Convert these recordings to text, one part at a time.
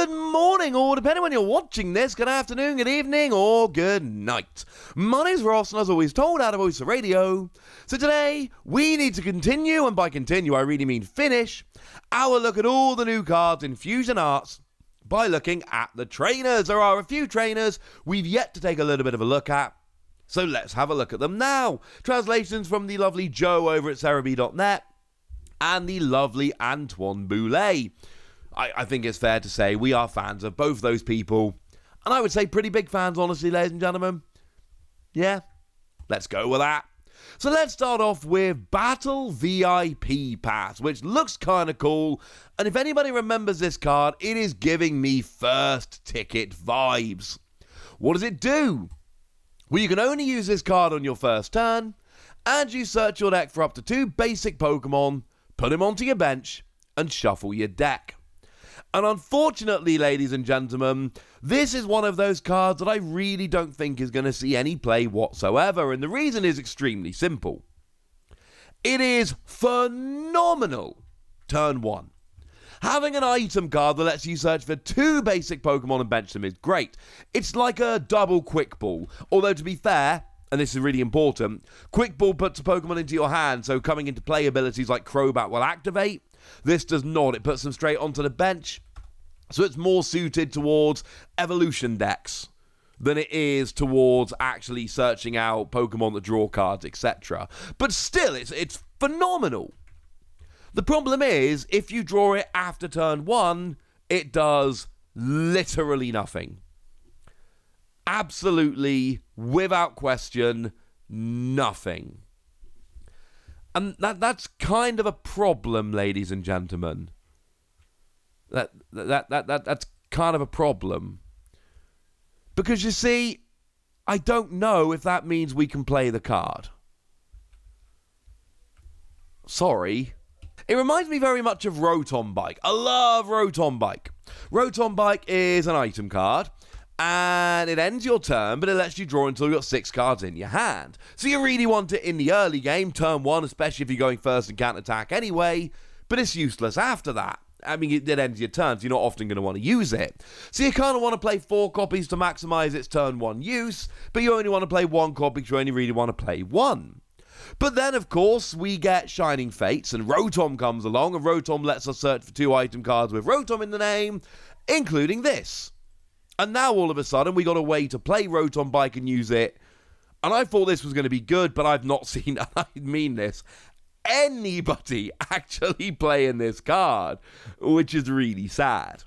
Good morning, or depending when you're watching this, good afternoon, good evening, or good night. My name's Ross, and as always told, out of Voice of Radio. So today, we need to continue, and by continue, I really mean finish, our look at all the new cards in Fusion Arts by looking at the trainers. There are a few trainers we've yet to take a little bit of a look at, so let's have a look at them now. Translations from the lovely Joe over at Cerebi.net and the lovely Antoine Boulet. I think it's fair to say we are fans of both those people. And I would say pretty big fans, honestly, ladies and gentlemen. Yeah, let's go with that. So let's start off with Battle VIP Pass, which looks kind of cool. And if anybody remembers this card, it is giving me first ticket vibes. What does it do? Well, you can only use this card on your first turn, and you search your deck for up to 2 basic Pokemon, put them onto your bench, and shuffle your deck. And unfortunately, ladies and gentlemen, this is one of those cards that I really don't think is going to see any play whatsoever, and the reason is extremely simple. It is phenomenal turn 1. Having an item card that lets you search for 2 basic Pokemon and bench them is great. It's like a double Quick Ball, although to be fair, and this is really important, Quick Ball puts a Pokemon into your hand, so coming into play abilities like Crobat will activate. This does not. It puts them straight onto the bench. So it's more suited towards evolution decks than it is towards actually searching out Pokemon that draw cards, etc. But still, it's phenomenal. The problem is, if you draw it after turn 1, it does literally nothing. Absolutely, without question, nothing. And that's kind of a problem, ladies and gentlemen. That's kind of a problem. Because you see, I don't know if that means we can play the card. Sorry. It reminds me very much of Rotom Bike. I love Rotom Bike. Rotom Bike is an item card, and it ends your turn, but it lets you draw until you've got 6 cards in your hand. So you really want it in the early game, turn 1, especially if you're going first and can't attack anyway, but it's useless after that. I mean, it ends your turn, so you're not often going to want to use it. So you kind of want to play 4 copies to maximize its turn 1 use, but you only want to play 1 copy because you only really want to play 1. But then, of course, we get Shining Fates, and Rotom comes along, and Rotom lets us search for 2 item cards with Rotom in the name, including this. And now, all of a sudden, we got a way to play Rotom Bike and use it. And I thought this was going to be good, but I've not seen, I mean this, anybody actually playing this card, which is really sad.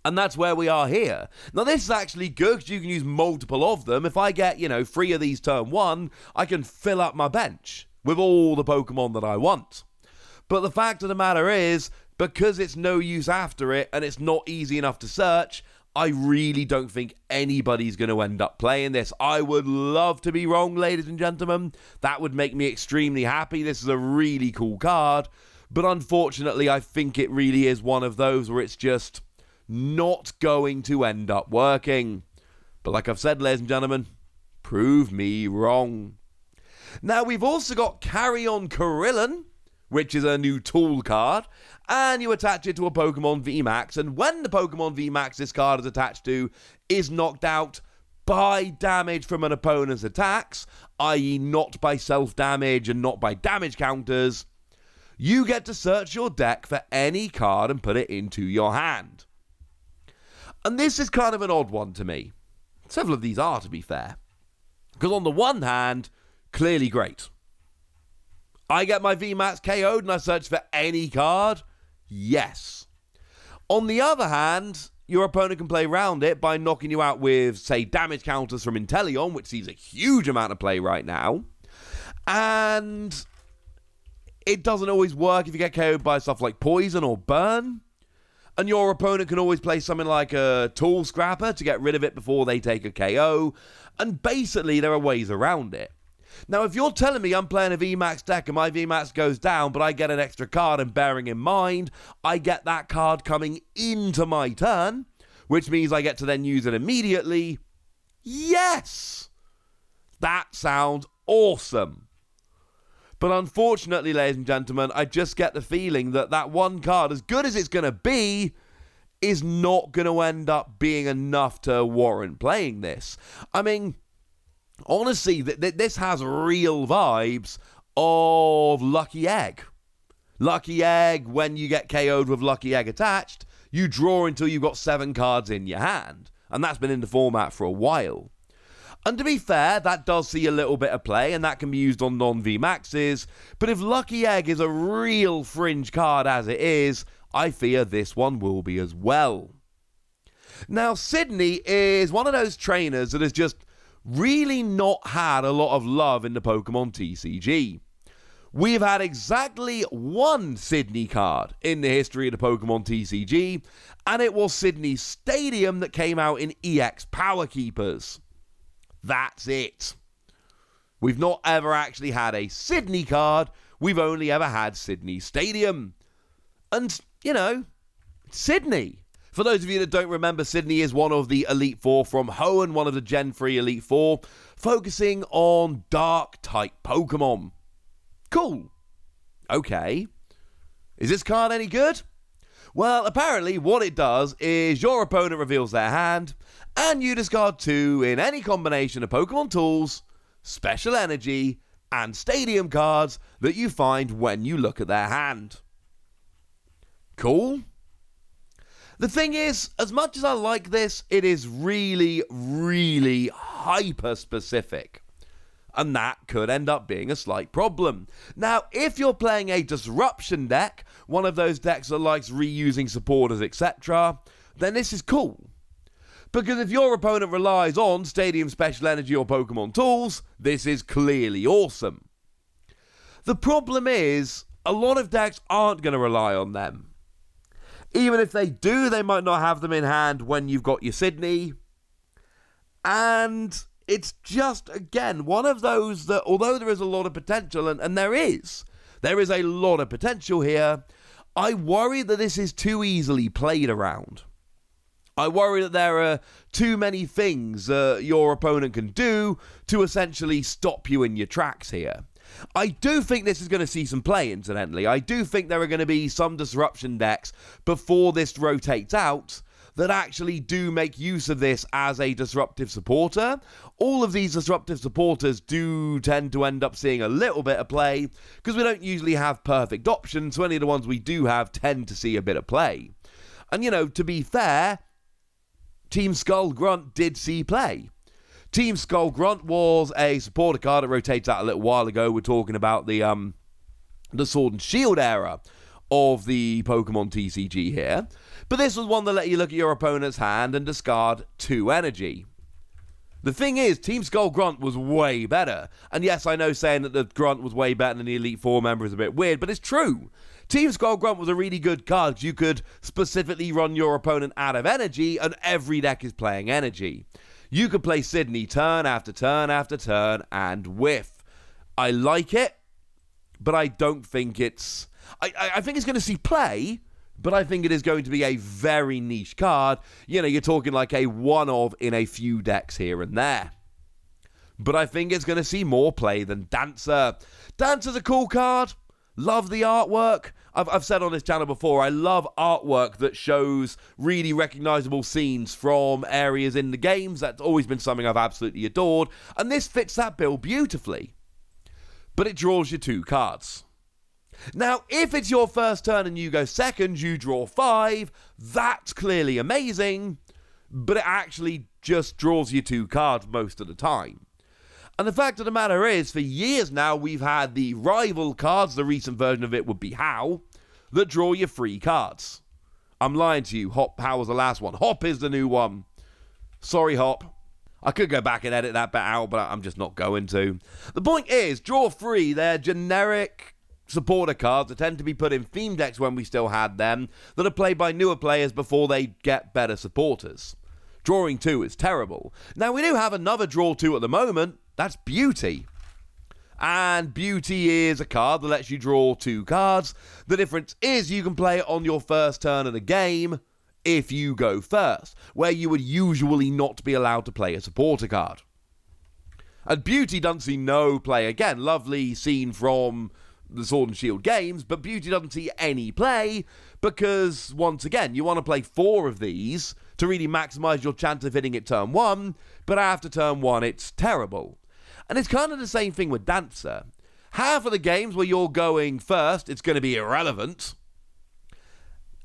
And that's where we are here. Now, this is actually good because you can use multiple of them. If I get, 3 of these turn 1, I can fill up my bench with all the Pokemon that I want. But the fact of the matter is, because it's no use after it and it's not easy enough to search, I really don't think anybody's going to end up playing this. I would love to be wrong, ladies and gentlemen. That would make me extremely happy. This is a really cool card. But unfortunately, I think it really is one of those where it's just not going to end up working. But like I've said, ladies and gentlemen, prove me wrong. Now, we've also got Carillon Carillon, which is a new tool card, and you attach it to a Pokemon VMAX, and when the Pokemon VMAX this card is attached to is knocked out by damage from an opponent's attacks, i.e. not by self-damage and not by damage counters, you get to search your deck for any card and put it into your hand. And this is kind of an odd one to me. Several of these are, to be fair. Because on the one hand, clearly great. I get my VMAX KO'd and I search for any card? Yes. On the other hand, your opponent can play around it by knocking you out with, say, damage counters from Inteleon, which sees a huge amount of play right now. And it doesn't always work if you get KO'd by stuff like Poison or Burn. And your opponent can always play something like a Tool Scrapper to get rid of it before they take a KO. And basically, there are ways around it. Now, if you're telling me I'm playing a VMAX deck and my VMAX goes down, but I get an extra card, and bearing in mind, I get that card coming into my turn, which means I get to then use it immediately, yes! That sounds awesome. But unfortunately, ladies and gentlemen, I just get the feeling that that one card, as good as it's going to be, is not going to end up being enough to warrant playing this. I mean, honestly, this has real vibes of Lucky Egg. Lucky Egg, when you get KO'd with Lucky Egg attached, you draw until you've got 7 cards in your hand. And that's been in the format for a while. And to be fair, that does see a little bit of play, and that can be used on non-VMAXs. But if Lucky Egg is a real fringe card as it is, I fear this one will be as well. Now, Sidney is one of those trainers that has just really not had a lot of love in the Pokémon TCG. We've had exactly one Sidney card in the history of the Pokémon TCG, and it was Sidney Stadium that came out in EX Power Keepers. That's it. We've not ever actually had a Sidney card, we've only ever had Sidney Stadium. And, you know, Sidney. For those of you that don't remember, Sidney is one of the Elite Four from Hoenn, one of the Gen 3 Elite Four, focusing on Dark-type Pokemon. Cool. Okay. Is this card any good? Well, apparently what it does is your opponent reveals their hand, and you discard 2 in any combination of Pokemon tools, special energy, and stadium cards that you find when you look at their hand. Cool. The thing is, as much as I like this, it is really, really hyper-specific. And that could end up being a slight problem. Now, if you're playing a disruption deck, one of those decks that likes reusing supporters, etc., then this is cool. Because if your opponent relies on Stadium Special Energy or Pokemon Tools, this is clearly awesome. The problem is, a lot of decks aren't going to rely on them. Even if they do, they might not have them in hand when you've got your Sidney. And it's just, again, one of those that, although there is a lot of potential, and there is a lot of potential here, I worry that this is too easily played around. I worry that there are too many things your opponent can do to essentially stop you in your tracks here. I do think this is going to see some play, incidentally. I do think there are going to be some disruption decks before this rotates out that actually do make use of this as a disruptive supporter. All of these disruptive supporters do tend to end up seeing a little bit of play because we don't usually have perfect options, so any of the ones we do have tend to see a bit of play. And, you know, to be fair, Team Skull Grunt did see play. Team Skull Grunt was a supporter card that rotates out a little while ago. We're talking about the Sword and Shield era of the Pokemon TCG here. But this was one that let you look at your opponent's hand and discard 2 energy. The thing is, Team Skull Grunt was way better. And yes, I know saying that the Grunt was way better than the Elite Four member is a bit weird, but it's true. Team Skull Grunt was a really good card because you could specifically run your opponent out of energy, and every deck is playing energy. You could play Sidney turn after turn after turn and whiff. I like it, but I don't think it's... I think it's going to see play, but I think it is going to be a very niche card. You know, you're talking like a one-of in a few decks here and there. But I think it's going to see more play than Dancer. Dancer's a cool card. Love the artwork. I've said on this channel before, I love artwork that shows really recognizable scenes from areas in the games. That's always been something I've absolutely adored. And this fits that bill beautifully. But it draws you 2 cards. Now, if it's your first turn and you go second, you draw 5. That's clearly amazing. But it actually just draws you 2 cards most of the time. And the fact of the matter is, for years now, we've had the rival cards, the recent version of it would be How, that draw you 3 cards. I'm lying to you, How was the last one. Hop is the new one. Sorry, Hop. I could go back and edit that bit out, but I'm just not going to. The point is, draw 3, they're generic supporter cards that tend to be put in theme decks when we still had them, that are played by newer players before they get better supporters. Drawing 2 is terrible. Now, we do have another draw 2 at the moment. That's Beauty. And Beauty is a card that lets you draw 2 cards. The difference is you can play it on your first turn of the game if you go first, where you would usually not be allowed to play a supporter card. And Beauty doesn't see no play. Again, lovely scene from the Sword and Shield games, but Beauty doesn't see any play Because, once again, you want to play 4 of these to really maximise your chance of hitting it turn 1, but after turn 1, it's terrible. And it's kind of the same thing with Dancer. Half of the games where you're going first, it's going to be irrelevant.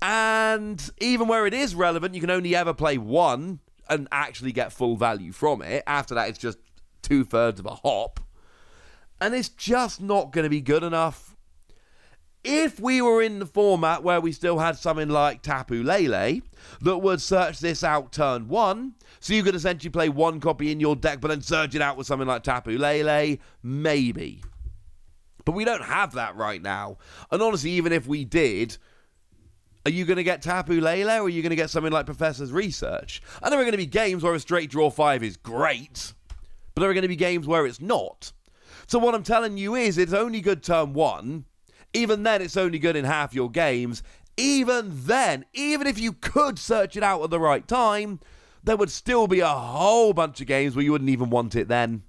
And even where it is relevant, you can only ever play 1 and actually get full value from it. After that, it's just 2/3 of a hop. And it's just not going to be good enough. If we were in the format where we still had something like Tapu Lele that would search this out turn 1, so you could essentially play 1 copy in your deck but then search it out with something like Tapu Lele, maybe. But we don't have that right now. And honestly, even if we did, are you going to get Tapu Lele or are you going to get something like Professor's Research? And there are going to be games where a straight draw 5 is great, but there are going to be games where it's not. So what I'm telling you is it's only good turn 1. Even then, it's only good in half your games. Even then, even if you could search it out at the right time, there would still be a whole bunch of games where you wouldn't even want it then.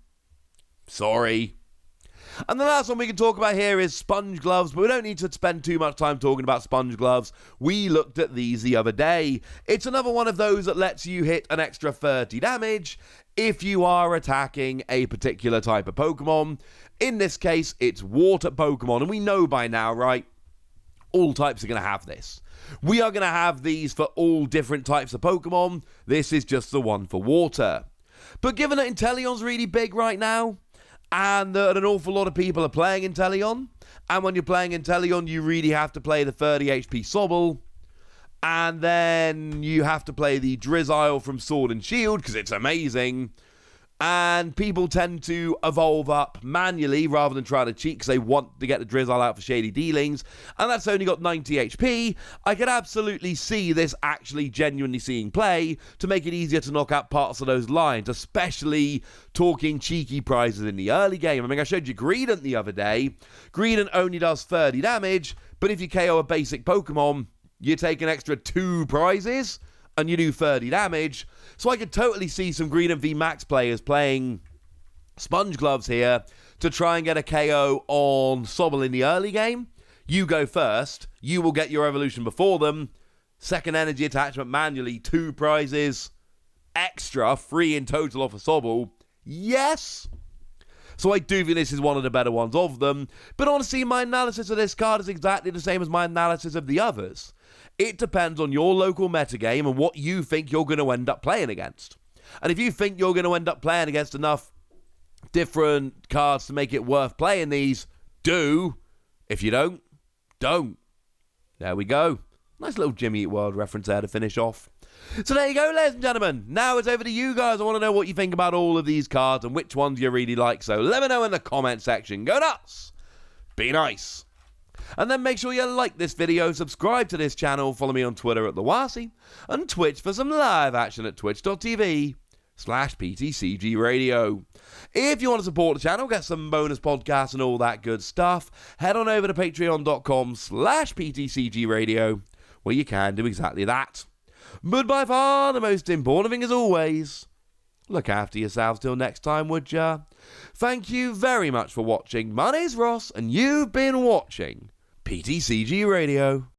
Sorry. And the last one we can talk about here is Sponge Gloves, but we don't need to spend too much time talking about Sponge Gloves. We looked at these the other day. It's another one of those that lets you hit an extra 30 damage if you are attacking a particular type of Pokemon. In this case, it's water Pokemon, and we know by now, right? All types are going to have this. We are going to have these for all different types of Pokemon. This is just the one for water. But given that Inteleon's really big right now, and that an awful lot of people are playing Inteleon, and when you're playing Inteleon, you really have to play the 30 HP Sobble, and then you have to play the Drizzile from Sword and Shield, because it's amazing. And people tend to evolve up manually rather than try to cheat because they want to get the Drizzile out for shady dealings. And that's only got 90 HP. I could absolutely see this actually genuinely seeing play to make it easier to knock out parts of those lines, especially talking cheeky prizes in the early game. I mean, I showed you Greedent the other day. Greedent only does 30 damage, but if you KO a basic Pokemon, you take an extra 2 prizes and you do 30 damage. So I could totally see some Greedent v Max players playing Sponge Gloves here to try and get a KO on Sobble in the early game. You go first. You will get your evolution before them. Second energy attachment manually, 2 prizes. Extra, 3 in total off a Sobble. Yes! So I do think this is one of the better ones of them. But honestly, my analysis of this card is exactly the same as my analysis of the others. It depends on your local metagame and what you think you're going to end up playing against. And if you think you're going to end up playing against enough different cards to make it worth playing these, do. If you don't, don't. There we go. Nice little Jimmy Eat World reference there to finish off. So there you go, ladies and gentlemen. Now it's over to you guys. I want to know what you think about all of these cards and which ones you really like. So let me know in the comment section. Go nuts. Be nice. And then make sure you like this video, subscribe to this channel, follow me on Twitter at TheWasi, and Twitch for some live action at twitch.tv/PTCG Radio. If you want to support the channel, get some bonus podcasts and all that good stuff, head on over to patreon.com/PTCG Radio, where you can do exactly that. But by far, the most important thing as always, look after yourselves till next time, would ya? Thank you very much for watching. My name's Ross, and you've been watching PTCG Radio.